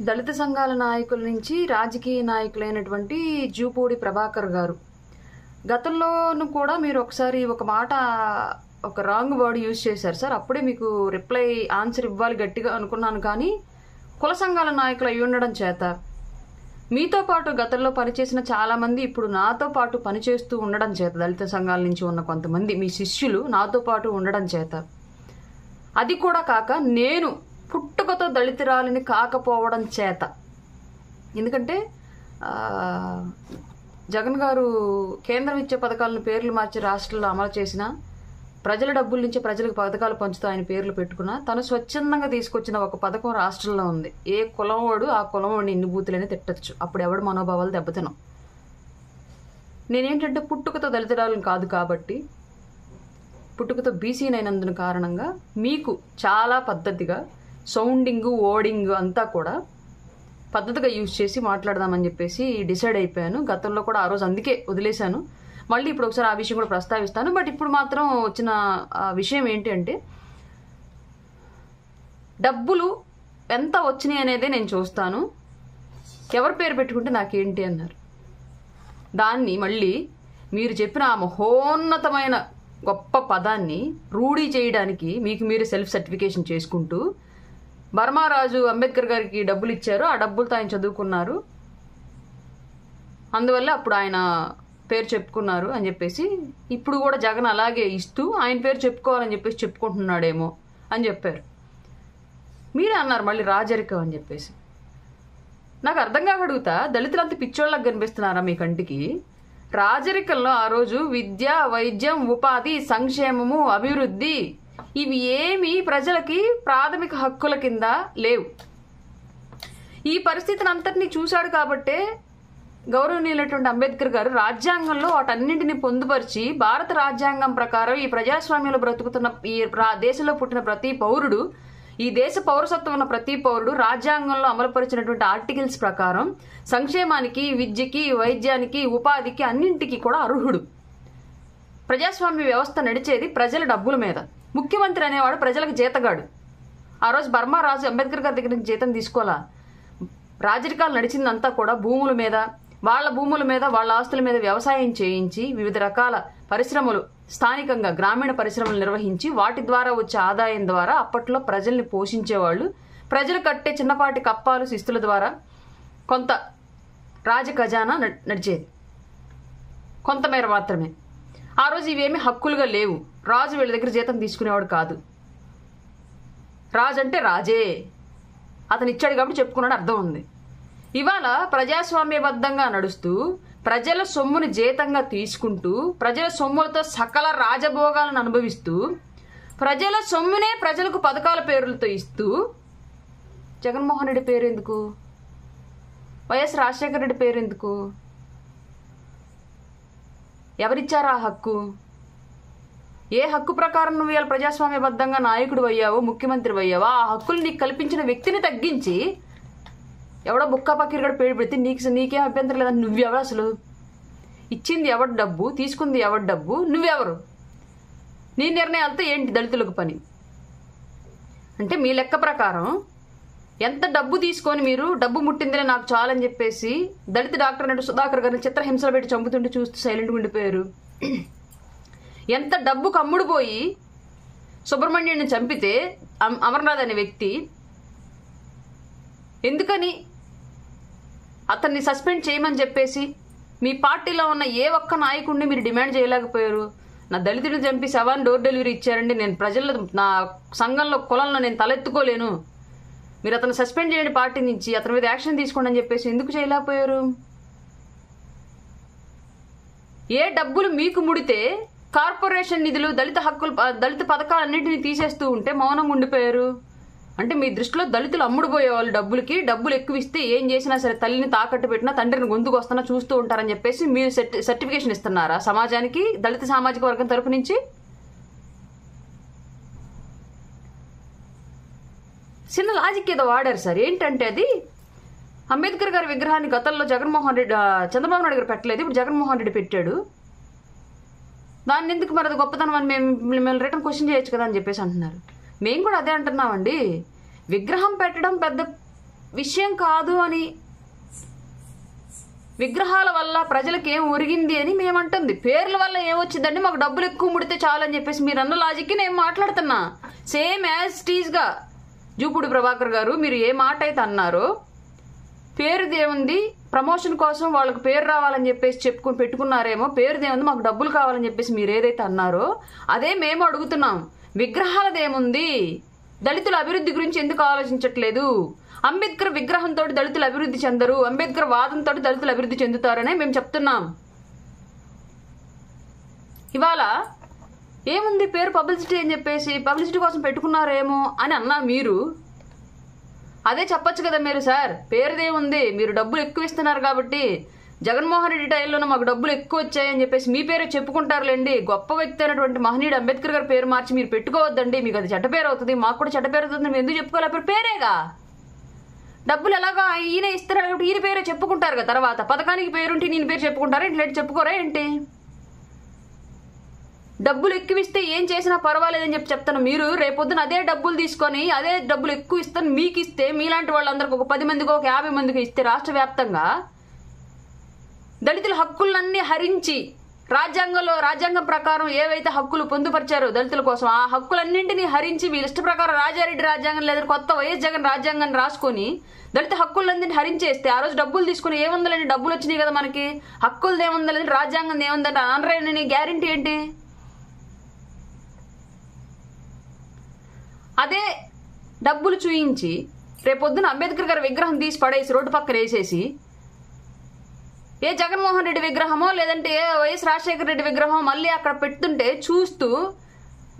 దళిత సంఘాల నాయకుల నుంచి రాజకీయ నాయకులైనటువంటి జూపూడి ప్రభాకర్ గారు గతంలోనూ కూడా మీరు ఒకసారి ఒక మాట ఒక రాంగ్ వర్డ్ యూజ్ చేశారు సార్. అప్పుడే మీకు రిప్లై ఆన్సర్ ఇవ్వాలి గట్టిగా అనుకున్నాను. కానీ కుల సంఘాల నాయకులు అయి ఉండడం చేత మీతో పాటు గతంలో పనిచేసిన చాలామంది ఇప్పుడు నాతో పాటు పనిచేస్తూ ఉండడం చేత దళిత సంఘాల నుంచి ఉన్న కొంతమంది మీ శిష్యులు నాతో పాటు ఉండడం చేత అది కూడా కాక నేను పుట్టుకతో దళితురాలిని కాకపోవడం చేత, ఎందుకంటే జగన్ గారు కేంద్రం ఇచ్చే పథకాలను పేర్లు మార్చి రాష్ట్రంలో అమలు చేసిన ప్రజల డబ్బుల నుంచి ప్రజలకు పథకాలు పంచుతూ ఆయన పేర్లు పెట్టుకున్నా తను స్వచ్ఛందంగా తీసుకొచ్చిన ఒక పథకం రాష్ట్రంలో ఉంది. ఏ కులం వాడు ఆ కులం వాడిని ఇన్ని బూతులని తిట్టచ్చు, అప్పుడు ఎవడు మనోభావాలు దెబ్బతినం. నేనేంటంటే పుట్టుకతో దళితురాలను కాదు కాబట్టి పుట్టుకతో బీసీనైనందున కారణంగా మీకు చాలా పద్ధతిగా సౌండింగ్ ఓడింగ్ అంతా కూడా పద్ధతిగా యూజ్ చేసి మాట్లాడదామని చెప్పేసి డిసైడ్ అయిపోయాను. గతంలో కూడా ఆ రోజు అందుకే వదిలేశాను. మళ్ళీ ఇప్పుడు ఒకసారి ఆ విషయం కూడా ప్రస్తావిస్తాను. బట్ ఇప్పుడు మాత్రం వచ్చిన విషయం ఏంటి అంటే డబ్బులు ఎంత వచ్చినాయి అనేదే నేను చూస్తాను, ఎవరి పేరు పెట్టుకుంటే నాకేంటి అన్నారు. దాన్ని మళ్ళీ మీరు చెప్పిన ఆ మహోన్నతమైన గొప్ప పదాన్ని రూఢీ చేయడానికి మీకు మీరు సెల్ఫ్ సర్టిఫికేషన్ చేసుకుంటూ బర్మారాజు అంబేద్కర్ గారికి డబ్బులు ఇచ్చారు, ఆ డబ్బులతో ఆయన చదువుకున్నారు, అందువల్ల అప్పుడు ఆయన పేరు చెప్పుకున్నారు అని చెప్పేసి ఇప్పుడు కూడా జగన్ అలాగే ఇస్తూ ఆయన పేరు చెప్పుకోవాలని చెప్పేసి చెప్పుకుంటున్నాడేమో అని చెప్పారు. మీరే అన్నారు మళ్ళీ రాజరికం అని చెప్పేసి. నాకు అర్థం కాక అడుగుతా, దళితులంతా పిచ్చోళ్ళకి కనిపిస్తున్నారా మీ కంటికి? రాజరికంలో ఆ రోజు విద్య, వైద్యం, ఉపాధి, సంక్షేమము, అభివృద్ధి ఇవి ఏమీ ప్రజలకి ప్రాథమిక హక్కుల కింద లేవు. ఈ పరిస్థితిని అంతటినీ చూశాడు కాబట్టే గౌరవనీయులైనటువంటి అంబేద్కర్ గారు రాజ్యాంగంలో వాటన్నింటినీ పొందుపరిచి భారత రాజ్యాంగం ప్రకారం ఈ ప్రజాస్వామ్యంలో బ్రతుకుతున్న ఈ దేశంలో పుట్టిన ప్రతి పౌరుడు, ఈ దేశ పౌరసత్వం ఉన్న ప్రతి పౌరుడు రాజ్యాంగంలో అమలుపరిచినటువంటి ఆర్టికల్స్ ప్రకారం సంక్షేమానికి, విద్యకి, వైద్యానికి, ఉపాధికి అన్నింటికి కూడా అర్హుడు. ప్రజాస్వామ్య వ్యవస్థ నడిచేది ప్రజల డబ్బుల మీద. ముఖ్యమంత్రి అనేవాడు ప్రజలకు జీతగాడు. ఆ రోజు బర్మారాజు అంబేద్కర్ గారి దగ్గర నుంచి జీతం తీసుకోవాలా. రాజరికాలు నడిచిందంతా కూడా భూముల మీద, వాళ్ళ భూముల మీద, వాళ్ళ ఆస్తుల మీద వ్యవసాయం చేయించి వివిధ రకాల పరిశ్రమలు స్థానికంగా గ్రామీణ పరిశ్రమలు నిర్వహించి వాటి ద్వారా వచ్చే ఆదాయం ద్వారా అప్పట్లో ప్రజల్ని పోషించేవాళ్ళు. ప్రజలు కట్టే చిన్నపాటి కప్పాలు, శిస్తుల ద్వారా కొంత రాజ ఖజానా నడిచేది, కొంతమేర మాత్రమే. ఆ రోజు ఇవేమీ హక్కులుగా లేవు. రాజు వీళ్ళ దగ్గర జీతం తీసుకునేవాడు కాదు. రాజు అంటే రాజే, అతను ఇచ్చాడు కాబట్టి చెప్పుకున్నాడు, అర్థం ఉంది. ఇవాళ ప్రజాస్వామ్యబద్ధంగా నడుస్తూ ప్రజల సొమ్ముని జీతంగా తీసుకుంటూ ప్రజల సొమ్ములతో సకల రాజభోగాలను అనుభవిస్తూ ప్రజల సొమ్మునే ప్రజలకు పథకాల పేర్లతో ఇస్తూ జగన్మోహన్ రెడ్డి పేరు ఎందుకు, వైఎస్ రాజశేఖర రెడ్డి పేరు ఎందుకు, ఎవరిచ్చారు ఆ హక్కు? ఏ హక్కు ప్రకారం నువ్వు ఇవాళ ప్రజాస్వామ్యబద్ధంగా నాయకుడు అయ్యావో, ముఖ్యమంత్రి అయ్యావో, ఆ హక్కులు నీకు కల్పించిన వ్యక్తిని తగ్గించి ఎవడో బుక్కా పక్కీరుగడ పేరు పెడితే నీకేం అభ్యంతరం లేదని నువ్వెవరు? అసలు ఇచ్చింది ఎవరి డబ్బు, తీసుకుంది ఎవరి డబ్బు, నువ్వెవరు? నీ నిర్ణయాలతో ఏంటి దళితులకు పని? అంటే మీ లెక్క ప్రకారం ఎంత డబ్బు తీసుకొని మీరు డబ్బు ముట్టిందిలే నాకు చాలని చెప్పేసి దళిత డాక్టర్ నటు సుధాకర్ గారిని చిత్రహింసలు పెట్టి చంపుతుంటే చూస్తూ సైలెంట్గా ఉండిపోయారు. ఎంత డబ్బు కమ్ముడు పోయి సుబ్రహ్మణ్యుడిని చంపితే అమర్నాథ్ అనే వ్యక్తి ఎందుకని అతన్ని సస్పెండ్ చేయమని చెప్పేసి మీ పార్టీలో ఉన్న ఏ ఒక్క నాయకుడిని మీరు డిమాండ్ చేయలేకపోయారు? నా దళితుడిని చంపి శవాన్ని డోర్ డెలివరీ ఇచ్చారండి, నేను ప్రజల్లో నా సంఘంలో కులంలో నేను తలెత్తుకోలేను, మీరు అతను సస్పెండ్ చేయండి పార్టీ నుంచి, అతని మీద యాక్షన్ తీసుకోండి అని చెప్పేసి ఎందుకు చేయలేకపోయారు? ఏ డబ్బులు మీకు ముడితే కార్పొరేషన్ నిధులు, దళిత హక్కులు, దళిత పథకాలన్నింటినీ తీసేస్తూ ఉంటే మౌనంగా ఉండిపోయారు. అంటే మీ దృష్టిలో దళితులు అమ్ముడుపోయేవాళ్ళు డబ్బులకి, డబ్బులు ఎక్కువ ఇస్తే ఏం చేసినా సరే తల్లిని తాకట్టు పెట్టినా తండ్రిని గొంతుకు వస్తున్నా చూస్తూ ఉంటారని చెప్పేసి మీరు సర్టిఫికేషన్ ఇస్తున్నారా సమాజానికి దళిత సామాజిక వర్గం తరపు నుంచి? చిన్న లాజిక్ ఏదో వాడారు సార్. ఏంటంటే అది అంబేద్కర్ గారి విగ్రహాన్ని గతంలో జగన్మోహన్ రెడ్డి, చంద్రబాబు నాయుడు గారు పెట్టలేదు, ఇప్పుడు జగన్మోహన్ రెడ్డి పెట్టాడు. దాన్ని ఎందుకు మరి అది గొప్పతనం అని మేము రిటర్న్ క్వశ్చన్ చేయొచ్చు కదా అని చెప్పేసి అంటున్నారు. మేము కూడా అదే అంటున్నామండి. విగ్రహం పెట్టడం పెద్ద విషయం కాదు అని, విగ్రహాల వల్ల ప్రజలకు ఏం ఒరిగింది అని మేమంటుంది. పేర్ల వల్ల ఏమొచ్చిందండి, మాకు డబ్బులు ఎక్కువ ముడితే చాలు అని చెప్పేసి మీరు అన్న లాజిక్కి నేను మాట్లాడుతున్నా. సేమ్ యాజ్ టీజ్గా జూపూడి ప్రభాకర్ గారు మీరు ఏ మాట అయితే అన్నారో, పేరుదేముంది, ప్రమోషన్ కోసం వాళ్ళకి పేరు రావాలని చెప్పేసి పెట్టుకున్నారేమో, పేరుదేముంది, మాకు డబ్బులు కావాలని చెప్పేసి మీరు ఏదైతే అన్నారో అదే మేము అడుగుతున్నాం. విగ్రహాలదేముంది, దళితుల అభివృద్ధి గురించి ఎందుకు ఆలోచించట్లేదు? అంబేద్కర్ విగ్రహంతో దళితులు అభివృద్ధి చెందరు, అంబేద్కర్ వాదంతో దళితులు అభివృద్ధి చెందుతారనే మేము చెప్తున్నాం. ఇవాళ ఏముంది, పేరు పబ్లిసిటీ అని చెప్పేసి పబ్లిసిటీ కోసం పెట్టుకున్నారేమో అని అన్నా మీరు. అదే చెప్పొచ్చు కదా మీరు, సార్ పేరుదేముంది, మీరు డబ్బులు ఎక్కువ ఇస్తున్నారు కాబట్టి జగన్మోహన్ రెడ్డి టైంలోనే మాకు డబ్బులు ఎక్కువ వచ్చాయని చెప్పేసి మీ పేరే చెప్పుకుంటారులేండి. గొప్ప వ్యక్తి అయినటువంటి మహనీయుడు అంబేద్కర్ గారి పేరు మార్చి మీరు పెట్టుకోవద్దండి, మీకు అది చెడ్డ పేరు అవుతుంది, మాకు కూడా చెడ్డ పేరు అవుతుంది, మేము ఎందుకు చెప్పుకోవాలి? పేరేగా, డబ్బులు ఎలాగా ఈయన ఇస్తారు కాబట్టి ఈయన పేరే చెప్పుకుంటారు కదా. తర్వాత పథకానికి పేరుంటే నేను పేరు చెప్పుకుంటారా, ఇంట్లో చెప్పుకోరా ఏంటి? డబ్బులు ఎక్కువ ఇస్తే ఏం చేసినా పర్వాలేదని చెప్తాను. మీరు రేపొద్దున అదే డబ్బులు తీసుకొని అదే డబ్బులు ఎక్కువ ఇస్తాను మీకు ఇస్తే, మీలాంటి వాళ్ళందరికీ ఒక 10 మందికో ఒక 50 మందికి ఇస్తే రాష్ట్ర వ్యాప్తంగా దళితుల హక్కులన్నీ హరించి రాజ్యాంగం ప్రకారం ఏవైతే హక్కులు పొందుపరిచారో దళితుల కోసం ఆ హక్కులన్నింటినీ హరించి వీళ్ళ ఇష్ట ప్రకారం రాజారెడ్డి రాజ్యాంగం లేదా కొత్త వైఎస్ జగన్ రాజ్యాంగాన్ని రాసుకొని దళిత హక్కులన్నింటినీ హరించేస్తే ఆ రోజు డబ్బులు తీసుకుని ఏముందని డబ్బులు వచ్చినాయి కదా మనకి, హక్కులు ఏముందని రాజ్యాంగం ఏముందని అనరేనని గ్యారంటీ ఏంటి? అదే డబ్బులు చూయించి రేపొద్దున అంబేద్కర్ గారి విగ్రహం తీసి పడేసి రోడ్డు పక్కన వేసేసి ఏ జగన్మోహన్ రెడ్డి విగ్రహమో లేదంటే ఏ వైఎస్ రాజశేఖర రెడ్డి విగ్రహం మళ్ళీ అక్కడ పెడుతుంటే చూస్తూ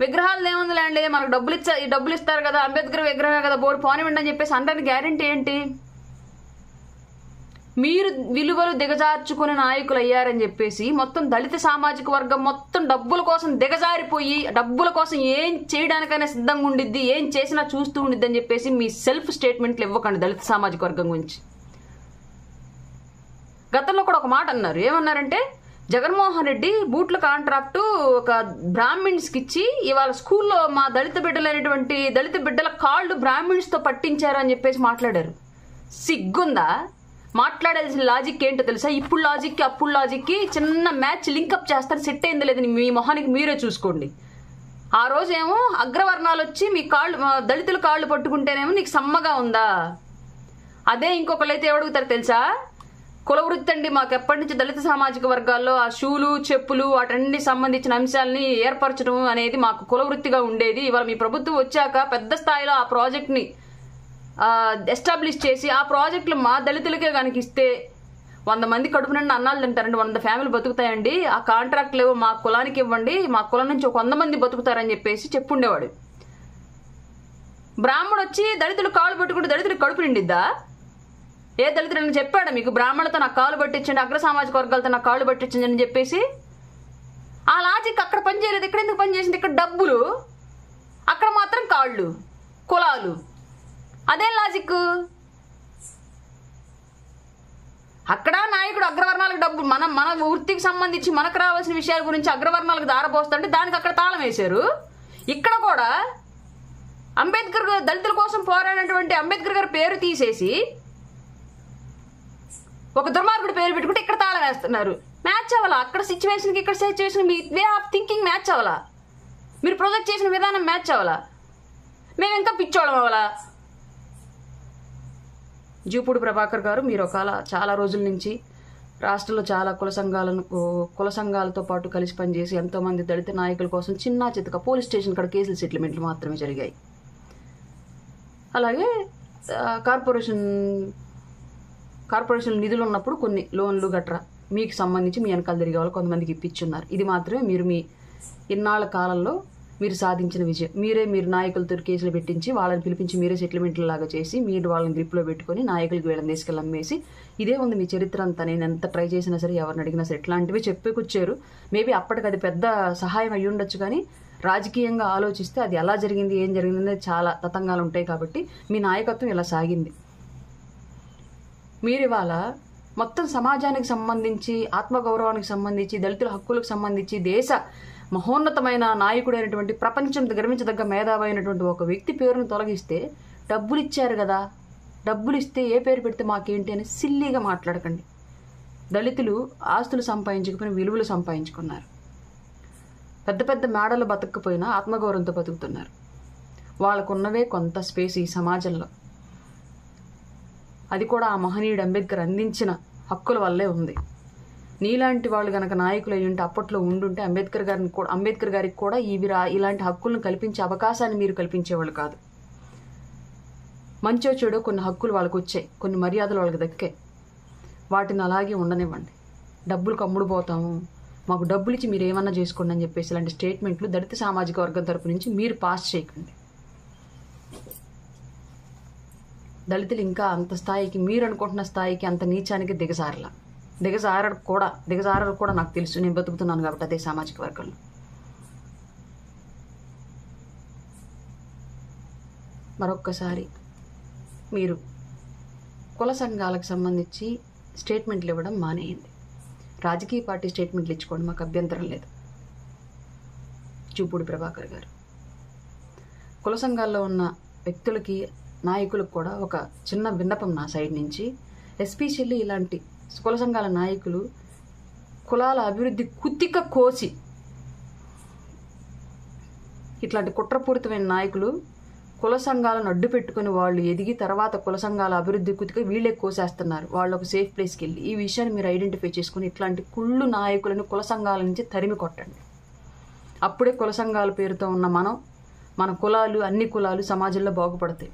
విగ్రహాలు ఏముందిలేండి మనకు డబ్బులు ఇస్తారు కదా, అంబేద్కర్ విగ్రహమే కదా బోర్డు పోనివ్వండి అని చెప్పేసి అనడానికి గ్యారంటీ ఏంటి? మీరు విలువలు దిగజార్చుకునే నాయకులు అయ్యారని చెప్పేసి మొత్తం దళిత సామాజిక వర్గం మొత్తం డబ్బుల కోసం దిగజారిపోయి డబ్బుల కోసం ఏం చేయడానికైనా సిద్ధంగా ఉండిద్ది, ఏం చేసినా చూస్తూ ఉండిద్ది అని చెప్పేసి మీ సెల్ఫ్ స్టేట్మెంట్లు ఇవ్వకండి దళిత సామాజిక వర్గం గురించి. గతంలో కూడా ఒక మాట అన్నారు, ఏమన్నారంటే జగన్మోహన్ రెడ్డి బూట్ల కాంట్రాక్టు ఒక బ్రాహ్మిన్స్కి ఇచ్చి ఇవాళ స్కూల్లో మా దళిత బిడ్డల కాళ్ళు బ్రాహ్మిన్స్తో పట్టించారు అని చెప్పేసి మాట్లాడారు. సిగ్గుందా? మాట్లాడాల్సిన లాజిక్ ఏంటో తెలుసా? ఇప్పుడు లాజిక్కి అప్పుడు లాజిక్కి చిన్న మ్యాచ్ లింకప్ చేస్తారు, సెట్ అయింది లేదని మీ మొహానికి మీరే చూసుకోండి. ఆ రోజేమో అగ్రవర్ణాలు వచ్చి మీ దళితుల కాళ్ళు పట్టుకుంటేనేమో నీకు సమ్మగా ఉందా? అదే ఇంకొకళ్ళైతే ఎవడుగుతారు తెలుసా? కులవృత్తి అండి, మాకు ఎప్పటి నుంచి దళిత సామాజిక వర్గాల్లో ఆ షూలు చెప్పులు వాటన్ని సంబంధించిన అంశాలని ఏర్పరచడం అనేది మాకు కులవృత్తిగా ఉండేది. ఇవాళ మీ ప్రభుత్వం వచ్చాక పెద్ద స్థాయిలో ఆ ప్రాజెక్ట్ని ఎస్టాబ్లిష్ చేసి ఆ ప్రాజెక్టులు మా దళితులకే కనుక ఇస్తే 100 మంది కడుపు నిండా అన్నాలు తింటారండి, 100 ఫ్యామిలీ బతుకుతాయండి. ఆ కాంట్రాక్ట్లు మా కులానికి ఇవ్వండి, మా కులం నుంచి ఒక 100 మంది బతుకుతారని చెప్పేసి చెప్పుండేవాడు. బ్రాహ్మడు వచ్చి దళితులు కాళ్ళు పట్టుకుంటే దళితులకు కడుపు నిండిద్దా? ఏ దళితులని చెప్పాడా మీకు బ్రాహ్మణులతో నాకు కాళ్ళు పట్టించండి, అగ్ర సామాజిక వర్గాలతో నాకు కాళ్ళు పట్టించండి అని చెప్పేసి? ఆ లాజిక్ అక్కడ పనిచేయలేదు, ఇక్కడ ఎందుకు పనిచేసింది? ఇక్కడ డబ్బులు, అక్కడ మాత్రం కాళ్ళు, కులాలు. అదే లాజిక్. అక్కడ నాయకుడు అగ్రవర్ణాలకు డబ్బు మన వృత్తికి సంబంధించి మనకు రావాల్సిన విషయాల గురించి అగ్రవర్ణాలకు దారపోస్తుంటే దానికి అక్కడ తాళం వేశారు. ఇక్కడ కూడా అంబేద్కర్ దళితుల కోసం పోరాడినటువంటి అంబేద్కర్ గారి పేరు తీసేసి ఒక దుర్మార్గుడి పేరు పెట్టుకుంటే ఇక్కడ తాళం వేస్తున్నారు. మ్యాచ్ అవ్వాలా? అక్కడ సిచ్యువేషన్కి ఇక్కడ situation me way of thinking match అవ్వాలా? మీరు ప్రొజెక్ట్ చేసిన విధానం మ్యాచ్ అవ్వాలా? మేము ఇంకా పిచ్చోళం అవ్వాలా? జూపూడి ప్రభాకర్ గారు మీరు చాలా రోజుల నుంచి రాష్ట్రంలో చాలా కుల సంఘాలతో పాటు కలిసి పనిచేసి ఎంతోమంది దళిత నాయకుల కోసం చిన్న చితక పోలీస్ స్టేషన్ కాడ కేసులు సెటిల్మెంట్లు మాత్రమే జరిగాయి. అలాగే కార్పొరేషన్ నిధులు ఉన్నప్పుడు కొన్ని లోన్లు గట్రా మీకు సంబంధించి మీ వెనకాల తిరిగే వాళ్ళు కొంతమందికి ఇప్పించున్నారు. ఇది మాత్రమే మీరు మీ ఇన్నాళ్ళ కాలంలో మీరు సాధించిన విజయం. మీరు నాయకులతో కేసులు పెట్టించి వాళ్ళని పిలిపించి మీరే సెటిల్మెంట్లు లాగా చేసి మీరు వాళ్ళని గ్రిప్లో పెట్టుకొని నాయకులకి వీళ్ళని తీసుకెళ్ళి అమ్మేసి ఇదే ఉంది మీ చరిత్ర అంతా. నేను ఎంత ట్రై చేసినా సరే ఎవరిని అడిగినా సరే ఇట్లాంటివి చెప్పుకొచ్చారు. మేబీ అప్పటికి అది పెద్ద సహాయం అయ్యి ఉండొచ్చు, కానీ రాజకీయంగా ఆలోచిస్తే అది ఎలా జరిగింది ఏం జరిగింది అనేది చాలా తతంగాలు ఉంటాయి. కాబట్టి మీ నాయకత్వం ఇలా సాగింది. మీరు ఇవాళ మొత్తం సమాజానికి సంబంధించి ఆత్మగౌరవానికి సంబంధించి దళితుల హక్కులకు సంబంధించి దేశ మహోన్నతమైన నాయకుడైనటువంటి ప్రపంచం గర్వించదగ్గ మేధావి అయినటువంటి ఒక వ్యక్తి పేరును తొలగిస్తే డబ్బులు ఇచ్చారు కదా, డబ్బులు ఇస్తే ఏ పేరు పెడితే మాకేంటి అని సిల్లీగా మాట్లాడకండి. దళితులు ఆస్తులు సంపాదించకపోయినా విలువలు సంపాదించుకున్నారు. పెద్ద పెద్ద మేడలు బతకపోయినా ఆత్మగౌరవంతో బతుకుతున్నారు. వాళ్ళకున్నవే కొంత స్పేస్ ఈ సమాజంలో. అది కూడా ఆ మహనీయుడు అంబేద్కర్ అందించిన హక్కుల వల్లే ఉంది. నీలాంటి వాళ్ళు కనుక నాయకులు అయ్యి ఉంటే, అప్పట్లో ఉండుంటే అంబేద్కర్ గారికి కూడా ఇలాంటి హక్కులను కల్పించే అవకాశాన్ని మీరు కల్పించేవాళ్ళు కాదు. మంచో చెడో కొన్ని హక్కులు వాళ్ళకు వచ్చాయి, కొన్ని మర్యాదలు వాళ్ళకి దక్కాయి. వాటిని అలాగే ఉండనివ్వండి. డబ్బులకు అమ్ముడుపోతాము, మాకు డబ్బులు ఇచ్చి మీరు ఏమన్నా చేసుకోండి అని చెప్పేసి ఇలాంటి స్టేట్మెంట్లు దళిత సామాజిక వర్గం తరపు నుంచి మీరు పాస్ చేయకండి. దళితులు ఇంకా అంత స్థాయికి, మీరు అనుకుంటున్న స్థాయికి, అంత నీచానికి దిగజారరు కూడా నాకు తెలుసు. నేను బతుకుతున్నాను కాబట్టి అదే సామాజిక వర్గంలో. మరొక్కసారి మీరు కుల సంఘాలకు సంబంధించి స్టేట్మెంట్లు ఇవ్వడం మానేయండి. రాజకీయ పార్టీ స్టేట్మెంట్లు ఇచ్చుకోండి, మాకు అభ్యంతరం లేదు. చూపూడి ప్రభాకర్ గారు, కుల సంఘాల్లో ఉన్న వ్యక్తులకి, నాయకులకు కూడా ఒక చిన్న విన్నపం నా సైడ్ నుంచి. ఎస్పెషల్లీ ఇలాంటి కుల సంఘాల నాయకులు కులాల అభివృద్ధి కుత్తిక కోసి, ఇట్లాంటి కుట్రపూరితమైన నాయకులు కుల సంఘాలను అడ్డు పెట్టుకుని వాళ్ళు ఎదిగి తర్వాత కుల సంఘాల అభివృద్ధి కుతిక వీళ్ళే కోసేస్తున్నారు. వాళ్ళు ఒక సేఫ్ ప్లేస్కి వెళ్ళి ఈ విషయాన్ని మీరు ఐడెంటిఫై చేసుకుని ఇట్లాంటి కుళ్ళు నాయకులను కుల సంఘాల నుంచి తరిమి కొట్టండి. అప్పుడే కుల సంఘాల పేరుతో ఉన్న మన కులాలు, అన్ని కులాలు సమాజంలో బాగుపడతాయి.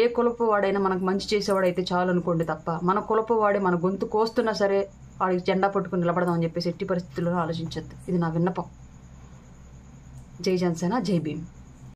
ఏ కులపు వాడైనా మనకు మంచి చేసేవాడైతే చాలు అనుకోండి తప్ప, మన కులపు వాడే మన గొంతు కోస్తున్నా సరే వాడికి జెండా పట్టుకుని నిలబడదామని చెప్పేసి ఎట్టి పరిస్థితుల్లో ఆలోచించద్దు. ఇది నా విన్నపం. జై జనసేన, జై భీమ్.